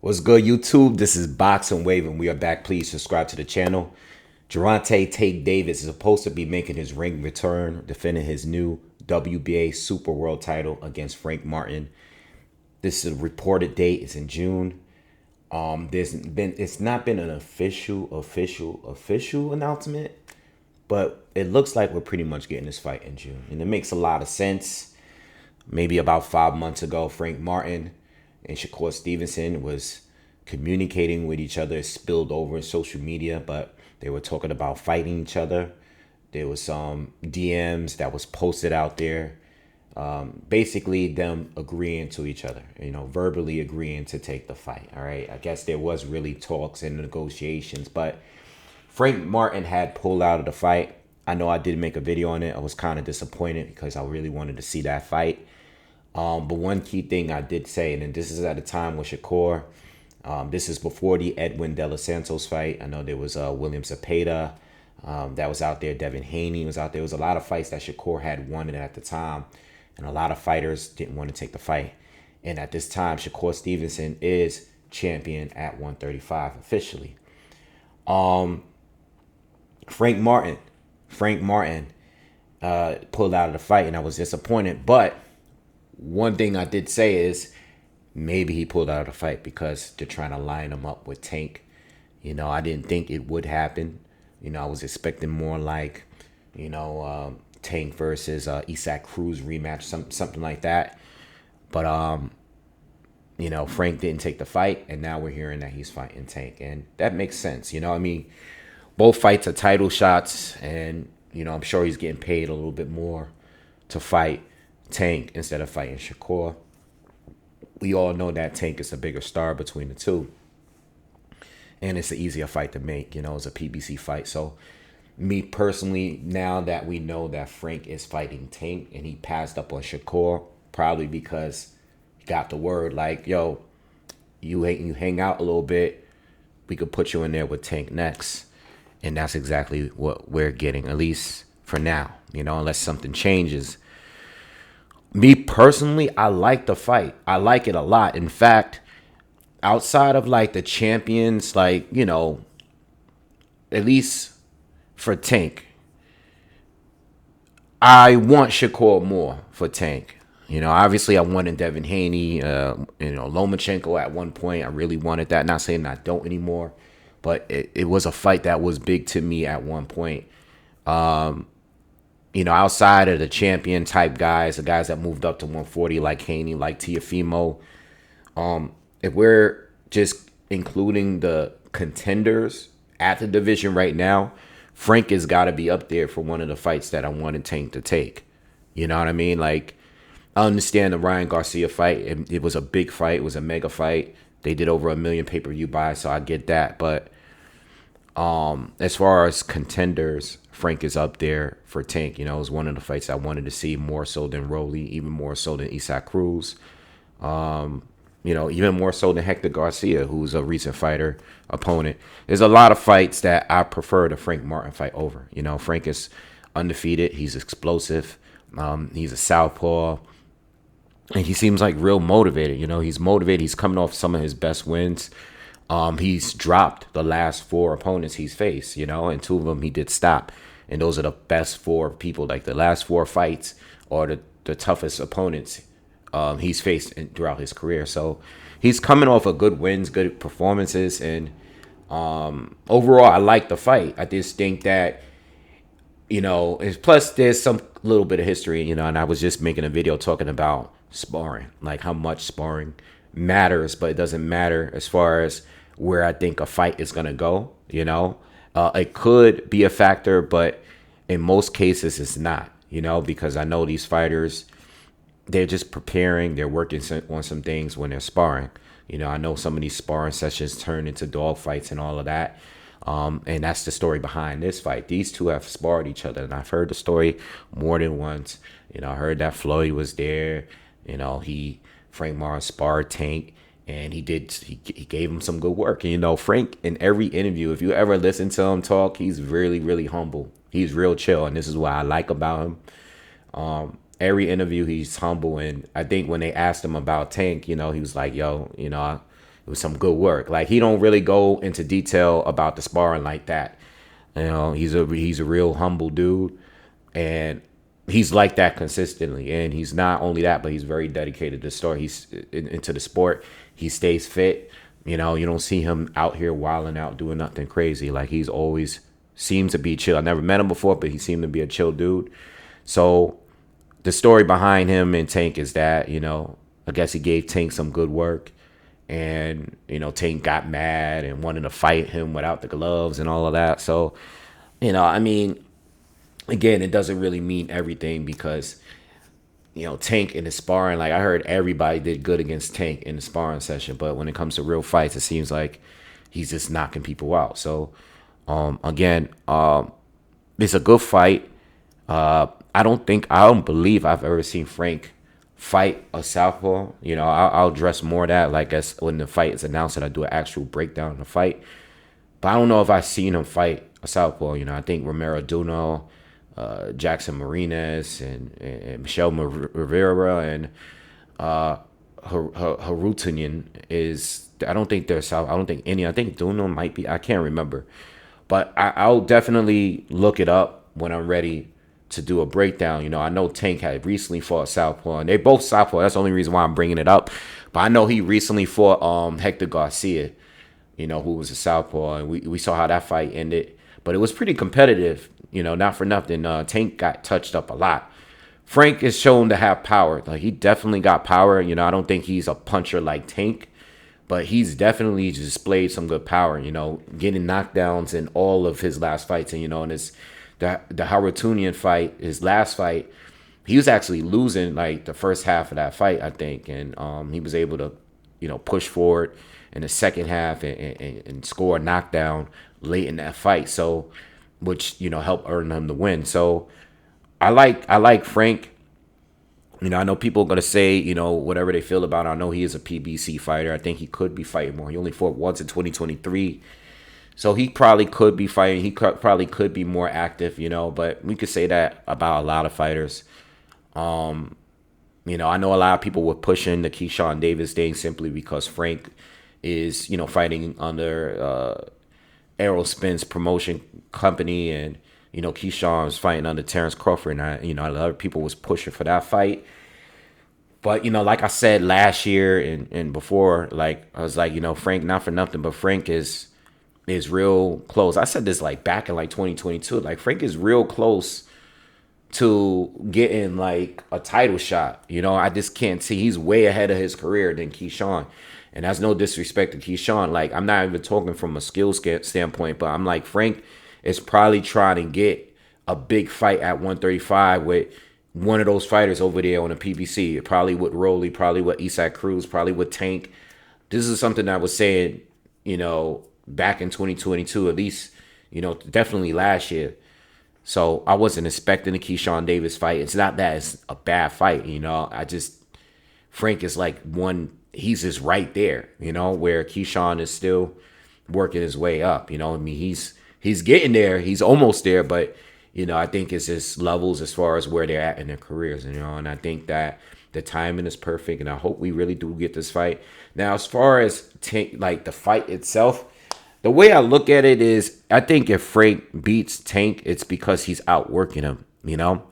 What's good, YouTube? This is Boxingwave, and we are back. Please subscribe to the channel. Gervonta Tate Davis is supposed to be making his ring return, defending his new WBA Super World title against Frank Martin. This is a reported date. It's in June. It's not been an official announcement, but it looks like we're pretty much getting this fight in June, and it makes a lot of sense. Maybe about 5 months ago, Frank Martin and Shakur Stevenson was communicating with each other. It spilled over in social media, but they were talking about fighting each other. There was some DMs that was posted out there, basically them agreeing to each other, verbally agreeing to take the fight. All right, I guess there was really talks and negotiations, but Frank Martin had pulled out of the fight. I know I did make a video on it. I was kind of disappointed because I really wanted to see that fight. But one key thing I did say, and then this is at a time with Shakur. This is before the Edwin De Los Santos fight. I know there was William Zepeda that was out there. Devin Haney was out there. There was a lot of fights that Shakur had won at the time, and a lot of fighters didn't want to take the fight. And at this time, Shakur Stevenson is champion at 135 officially. Frank Martin pulled out of the fight, and I was disappointed. But one thing I did say is maybe he pulled out of the fight because they're trying to line him up with Tank. I didn't think it would happen. I was expecting more like, Tank versus Isaac Cruz rematch, something like that. But Frank didn't take the fight, and now we're hearing that he's fighting Tank, and that makes sense. Both fights are title shots, and I'm sure he's getting paid a little bit more to fight Tank instead of fighting Shakur. We all know that Tank is a bigger star between the two, and it's an easier fight to make. It's a PBC fight. So me personally, now that we know that Frank is fighting Tank and he passed up on Shakur, probably because he got the word like, yo, you hang out a little bit, we could put you in there with Tank next. And that's exactly what we're getting, at least for now, unless something changes. Me personally, I like the fight. I like it a lot. In fact, outside of like the champions, at least for Tank, I want Shakur more for Tank. Obviously I wanted Devin Haney, Lomachenko at one point. I really wanted that. Not saying I don't anymore, but it was a fight that was big to me at one point. Outside of the champion type guys, the guys that moved up to 140 like Haney, like Tiafimo, if we're just including the contenders at the division right now, Frank has got to be up there for one of the fights that I wanted Tank to take. You know what I mean? Like, I understand the Ryan Garcia fight. It was a big fight. It was a mega fight. They did over 1 million pay-per-view buys, so I get that. But as far as contenders, Frank is up there for Tank. It was one of the fights I wanted to see more so than Rolly, even more so than Isaac Cruz. Even more so than Hector Garcia, who's a recent fighter opponent. There's a lot of fights that I prefer the Frank Martin fight over. Frank is undefeated. He's explosive. He's a southpaw. And he seems like real motivated. He's motivated. He's coming off some of his best wins. He's dropped the last 4 opponents he's faced, and 2 of them he did stop. And those are the best 4 people. Like the last 4 fights are the toughest opponents he's faced throughout his career. So he's coming off of good wins, good performances. And overall, I like the fight. I just think that, plus there's some little bit of history, and I was just making a video talking about sparring, like how much sparring matters, but it doesn't matter as far as where I think a fight is going to go. It could be a factor, but in most cases it's not, because I know these fighters, they're just preparing, they're working on some things when they're sparring. I know some of these sparring sessions turn into dog fights and all of that. And that's the story behind this fight. These two have sparred each other, and I've heard the story more than once. I heard that Floyd was there. Frank Martin sparred Tank, and he gave him some good work. And Frank, in every interview, if you ever listen to him talk, he's really, really humble. He's real chill, and this is what I like about him. Every interview, he's humble, and I think when they asked him about Tank, he was like, yo, It was some good work. Like, he don't really go into detail about the sparring like that. You know, he's a real humble dude, and he's like that consistently. And he's not only that, but he's very dedicated to the sport. He's into the sport. He stays fit. You know, you don't see him out here wilding out doing nothing crazy. Like, he's always seems to be chill. I never met him before, but he seemed to be a chill dude. So the story behind him and Tank is that, you know, I guess he gave Tank some good work. And, you know, Tank got mad and wanted to fight him without the gloves and all of that. So, you know, I mean, again, it doesn't really mean everything because, you know, Tank in the sparring, like, I heard everybody did good against Tank in the sparring session. But when it comes to real fights, it seems like he's just knocking people out. So, again, it's a good fight. I don't believe I've ever seen Frank fight a southpaw. You know, I'll address more of that, like, as when the fight is announced, that I do an actual breakdown of the fight. But I don't know if I've seen him fight a southpaw. You know, I think Romero Duno, Jackson Martinez, and Michelle Rivera, and Harutunian is. I don't think they're south. I don't think any. I think Duno might be. I can't remember, but I'll definitely look it up when I'm ready to do a breakdown. You know, I know Tank had recently fought southpaw, and they both southpaw. That's the only reason why I'm bringing it up. But I know he recently fought Hector Garcia, you know, who was a southpaw, and we saw how that fight ended. But it was pretty competitive, you know, not for nothing. Tank got touched up a lot. Frank is shown to have power. Like, he definitely got power. You know, I don't think he's a puncher like Tank, but he's definitely displayed some good power, you know, getting knockdowns in all of his last fights. And, you know, in the Harutunian fight, his last fight, he was actually losing like the first half of that fight, I think. And he was able to, you know, push forward in the second half and score a knockdown late in that fight. So, which, you know, helped earn him the win. So I like Frank. You know, I know people are going to say, you know, whatever they feel about it. I know he is a PBC fighter. I think he could be fighting more. He only fought once in 2023. So he probably could be fighting. He probably could be more active, you know, but we could say that about a lot of fighters. You know, I know a lot of people were pushing the Keyshawn Davis thing simply because Frank is, you know, fighting under Aerospin's promotion company, and, you know, Keyshawn was fighting under Terrence Crawford, and you know, a lot of people was pushing for that fight. But, you know, like I said last year and before, like, I was like, you know, Frank, not for nothing, but Frank is real close. I said this like back in like 2022. Like, Frank is real close to getting like a title shot. You know, I just can't see. He's way ahead of his career than Keyshawn. And that's no disrespect to Keyshawn. Like, I'm not even talking from a skill standpoint, but I'm like, Frank is probably trying to get a big fight at 135 with one of those fighters over there on the PBC. Probably with Rolly, probably with Isaac Cruz, probably with Tank. This is something I was saying, you know, back in 2022, at least, you know, definitely last year. So I wasn't expecting the Keyshawn Davis fight. It's not that it's a bad fight, you know. Frank is like he's just right there, you know, where Keyshawn is still working his way up, you know. I mean, he's getting there. He's almost there, but, you know, I think it's just levels as far as where they're at in their careers, you know. And I think that the timing is perfect, and I hope we really do get this fight. Now, as far as like the fight itself, the way I look at it is, I think if Frank beats Tank, it's because he's outworking him, you know?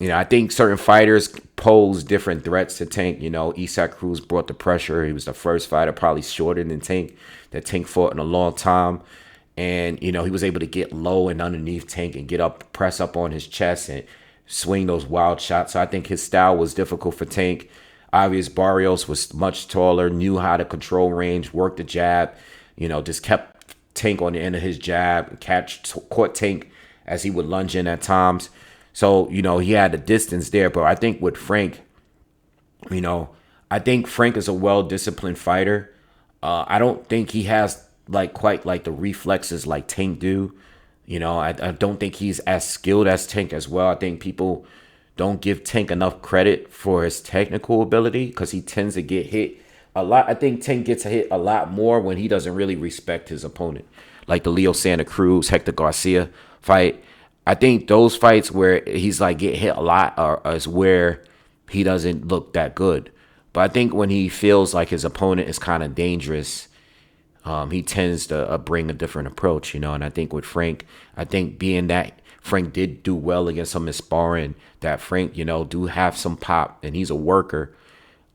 You know, I think certain fighters pose different threats to Tank. You know, Isaac Cruz brought the pressure. He was the first fighter, probably shorter than Tank, that Tank fought in a long time. And, you know, he was able to get low and underneath Tank and get up, press up on his chest and swing those wild shots. So I think his style was difficult for Tank. Obvious Barrios was much taller, knew how to control range, work the jab. You know, just kept Tank on the end of his jab, caught Tank as he would lunge in at times. So, you know, he had the distance there. But I think with Frank, you know, I think Frank is a well-disciplined fighter. I don't think he has like quite like the reflexes like Tank do. You know, I don't think he's as skilled as Tank as well. I think people don't give Tank enough credit for his technical ability because he tends to get hit a lot. I think Tank gets hit a lot more when he doesn't really respect his opponent. Like the Leo Santa Cruz, Hector Garcia fight. I think those fights where he's like get hit a lot is where he doesn't look that good. But I think when he feels like his opponent is kind of dangerous, he tends to bring a different approach, you know. And I think with Frank, I think being that Frank did do well against him in sparring, that Frank, you know, do have some pop and he's a worker.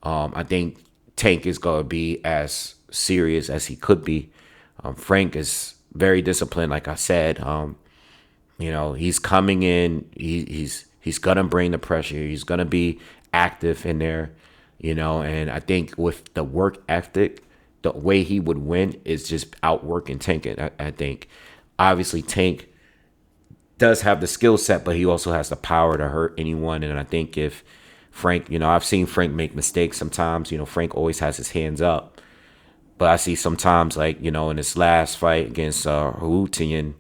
I think Tank is going to be as serious as he could be. Frank is very disciplined, like I said. You know, he's coming in. He's gonna bring the pressure. He's gonna be active in there. You know, and I think with the work ethic, the way he would win is just outworking Tank. I think obviously Tank does have the skill set, but he also has the power to hurt anyone. And I think if Frank, you know, I've seen Frank make mistakes sometimes. You know, Frank always has his hands up, but I see sometimes, like, you know, in his last fight against Hootian,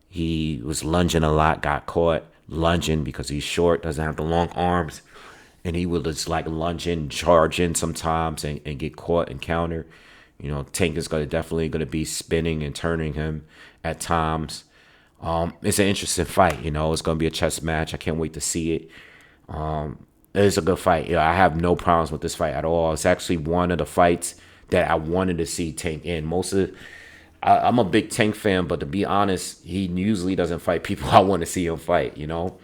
he was lunging a lot, got caught lunging because he's short, doesn't have the long arms, and he would just like lunge in, charge in sometimes, and get caught and counter. You know, Tank is definitely gonna be spinning and turning him at times. It's an interesting fight. You know, it's gonna be a chess match. I can't wait to see it. It's a good fight. Yeah, I have no problems with this fight at all. It's actually one of the fights that I wanted to see Tank in. I'm a big Tank fan, but to be honest, he usually doesn't fight people I want to see him fight, you know?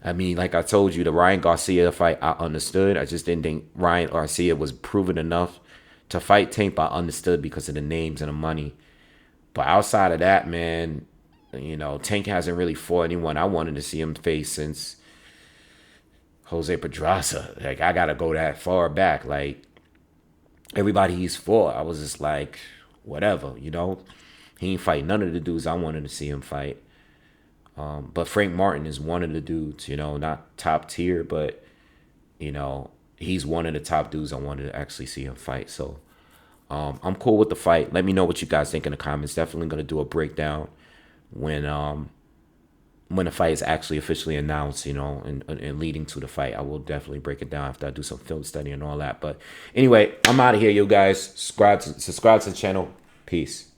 I mean, like I told you, the Ryan Garcia fight, I understood. I just didn't think Ryan Garcia was proven enough to fight Tank, but I understood because of the names and the money. But outside of that, man, you know, Tank hasn't really fought anyone I wanted to see him face since Jose Pedraza. Like, I got to go that far back. Like, everybody he's fought, I was just like, whatever, you know. He ain't fight none of the dudes I wanted to see him fight. But Frank Martin is one of the dudes, you know, not top tier, but, you know, he's one of the top dudes I wanted to actually see him fight. So I'm cool with the fight. Let me know what you guys think in the comments. Definitely going to do a breakdown when the fight is actually officially announced, you know, and leading to the fight. I will definitely break it down after I do some film study and all that. But anyway, I'm out of here, you guys. Subscribe to the channel. Peace.